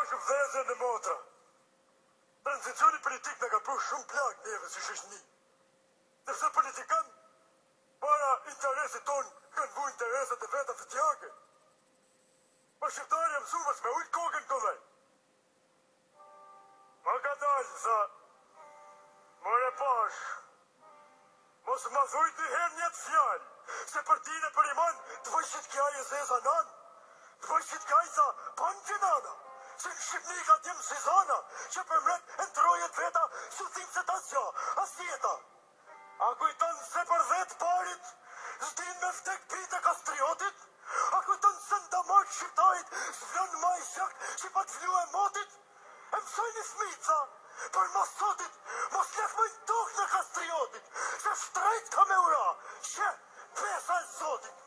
bashkë vëllezër dhe motra. Transicioni politik në ka pru shumë plak neve si shoqëni. Ndërsa politikan, para interesit ton, kanë vu interesat e veta fëtjake. Pa shqiptari e mësumës me ujtë kokën këllaj. Ma ka dalë, sa, more pash, mos ma thuj të herë njëtë fjallë, se për tine për iman të vëshqit kja e zeza nanë, të vëshqit kja i sa panë gjinana, se në Shqipni ka tjemë si zana, që për mret e ndrojet veta, su thimë se ta zja, as tjeta. A kujton se për 10 parit, zdin me vdek pite kastriotit? A kujton se nda marë shqiptarit, zvlon ma i shak që pa të vlu e motit? E mësoj një fmica, për masotit, mos lefmojnë tok në kastriotit, se shtrejt ka me ura, që pesa e zotit.